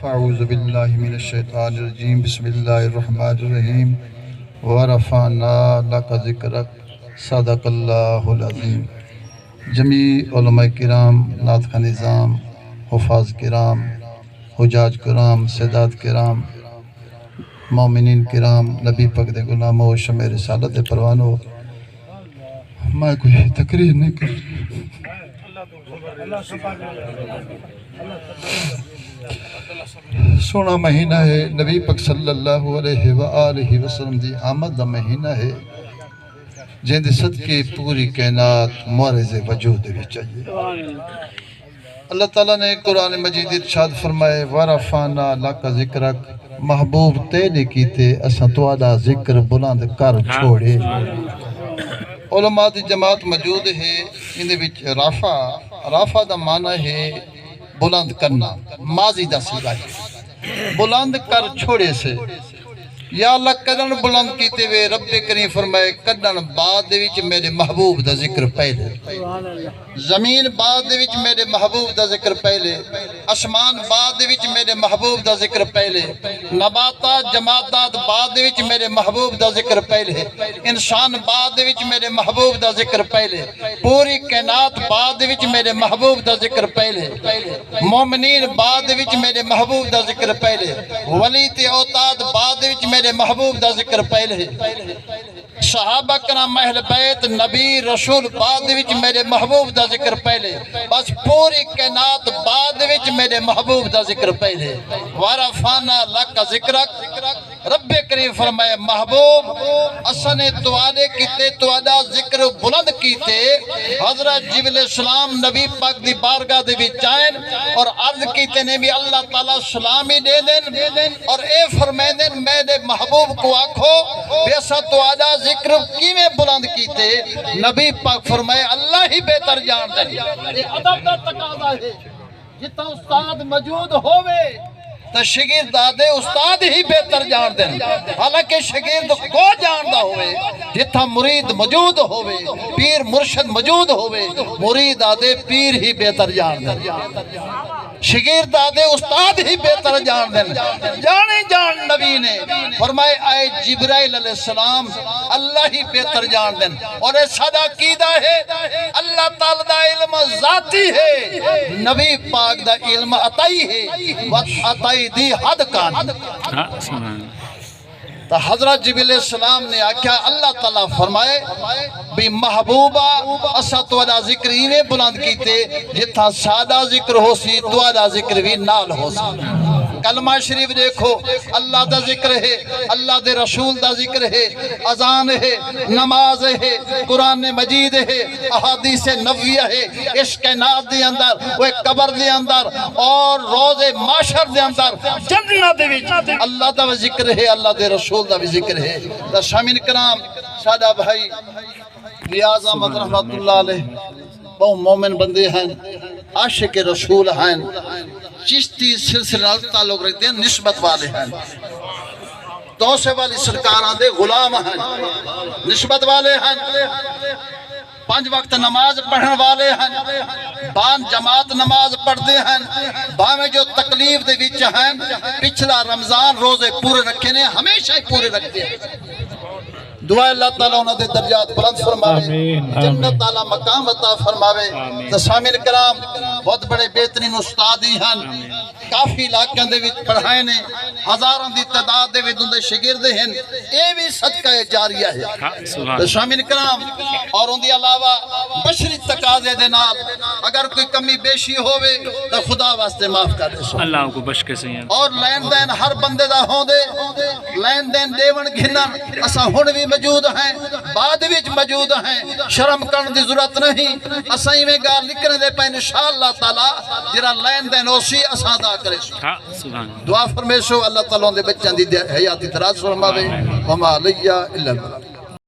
فاعوذ باللہ من الشیطان الرجیم بسم اللہ الرحمن الرحیم ورفعنا لک ذکرک صدق اللہ العظیم۔ جمیع علماء کرام، نعت کا نظام، حفاظ کرام، حجاج کرام، سادات کرام، مومنین کرام، نبی پاک دے غلاموں، شمع رسالت دے پروانوں، میں کوئی تقریر نہیں کر سونا مہینہ ہے، نبی پاک صلی اللہ علیہ وآلہ وسلم دی آمد دا مہینہ ہے، جن دے صدقے پوری کائنات معرض وجود بھی چاہیے۔ اللہ تعالیٰ نے قرآن مجید ارشاد فرمائے وَرَفَعْنَا لَكَ ذِكْرَكَ، محبوب تینے کیتے اساں تواڈا ذکر بلند کر چھوڑے۔ علماء دی جماعت موجود ہے، ان دے وچ رافع دا معنی ہے بلند کرنا، ماضی دا سیغہ ہے، بلند کر چھوڑے سے۔ یا اللہ کدن بلند کیتے ہوئے، رب کریم فرمائے کدن بعد دے وچ میرے محبوب دا ذکر پہلے، زمین بعد دے وچ میرے محبوب دا ذکر پہلے، آسمان بعد دے وچ میرے محبوب دا ذکر پہلے، نباتات جمادات بعد دے وچ میرے محبوب دا ذکر پہلے، انسان بعد دے وچ میرے محبوب دا ذکر پہلے، پوری کائنات بعد دے وچ میرے محبوب دا ذکر پہلے، مومنین بعد دے وچ میرے محبوب دا ذکر پہلے، ولی تے اوتاد بعد دے وچ میرے محبوب دا ذکر پہلے، صحابہ کرام اہل بیت نبی رسول بعد وچ میرے محبوب دا ذکر پہلے، بس پوری کائنات بعد وچ میرے محبوب دا ذکر پہلے۔ وَرَفَعْنَا لَكَ ذِكْرَكَ، رب کریم فرمائے محبوب اسنے توالے کیتے توادہ ذکر بلند کیتے۔ حضرت جبریل السلام نبی پاک دی بارگاہ دے وچ آئیں اور عرض کیتے نے بھی اللہ تعالیٰ سلامی دے دیں اور اے فرمائے دیں میرے محبوب کو آکھو بیسا توادہ ذکر کیویں بلند کیتے؟ نبی پاک فرمائے اللہ ہی بہتر جان دیں۔ یہ ادب دا تقاضا ہے، جتا استاد موجود ہوئے تو شگرد دادے استاد ہی بہتر جان دیں، حالانکہ شگرد کو جاندہ ہوئے جتا مرید موجود ہوئے، پیر مرشد موجود ہوئے، مرید آدھے پیر ہی بہتر جان دیں، شگرد آدھے استاد ہی بہتر جان دیں۔ جانے جان نبی نے فرمائے آئے جبرائیل علیہ السلام اللہ ہی بہتر جان دیں، اور اے صدا قیدہ ہے اللہ تعالیٰ دا علم ذاتی ہے، نبی پاک دا علم عطائی ہے، عطائی دی حد کان۔ تو حضرت جبریل السلام نے آکھا اللہ تعالیٰ فرمائے بھی محبوبہ اسا توڑا ذکر ہی بلند کیتے جتھا سادہ ذکر ہو سی توڑا ذکر بھی نال ہو سی۔ کلمہ شریف دیکھو اللہ دا ذکر ہے، اللہ دے رسول دا ذکر ہے، اذان ہے، نماز ہے، قرآن مجید ہے، احادیث نبویہ ہے، اس کائنات دے اندر وہ قبر دے اندر اور روز معاشر دے اندر جنت دے وچ اللہ دا ذکر ہے، اللہ دے رسول دا بھی ذکر ہے۔ تو شامل کرام سادہ بھائی ریاض احمد رحمت اللہ علیہ بہت مومن بندے ہیں، عاشق رسول ہیں، چشتی سلسلہ تعلق رکھتے ہیں، نسبت والے ہیں، توسے والی سرکار آندے غلام ہیں، نسبت والے ہیں، 5 وقت نماز پڑھن والے ہیں، بان جماعت نماز پڑھتے ہیں، باہیں جو تکلیف دے وچ ہیں، پچھلا رمضان روزے پورے رکھے نے ہمیشہ ہی پورے رکھتے ہیں۔ دعا اللہ تعالیٰ انہوں نے درجات بلند فرماوے، جنت تعالیٰ مقام عطا فرماوے۔ تو سامعین کرام بہت بڑے بہترین استادی ہیں، کافی علاقوں دے وچ پڑھائے نے، ہزاراں دی تعداد دے وچ اندے شاگرد ہیں، اے بھی صدقہ جاریہ ہے۔ تو سامعین کرام اور ان دی علاوہ بشری تقاضے دے نال اگر کوئی کمی بیشی ہوئے تو خدا واسطے معاف کر دے سو، اللہ کو بخش کے سیاں، اور لین دین ہر بندے دا ہوں دے، لین دین دیون گھنن اساں ہن بھی موجود ہیں، بعد وچ موجود ہیں، شرم کرن دی ضرورت نہیں، اساں ایویں گال نکلنے دے پے انشاءاللہ تعالی جڑا لین دین اسی اساں ادا کرے سو۔ دعا فرمائے سو اللہ تعالیٰ دے بچیاں دی حیاتی دراز فرماوے، وما علیہ الا اللہ۔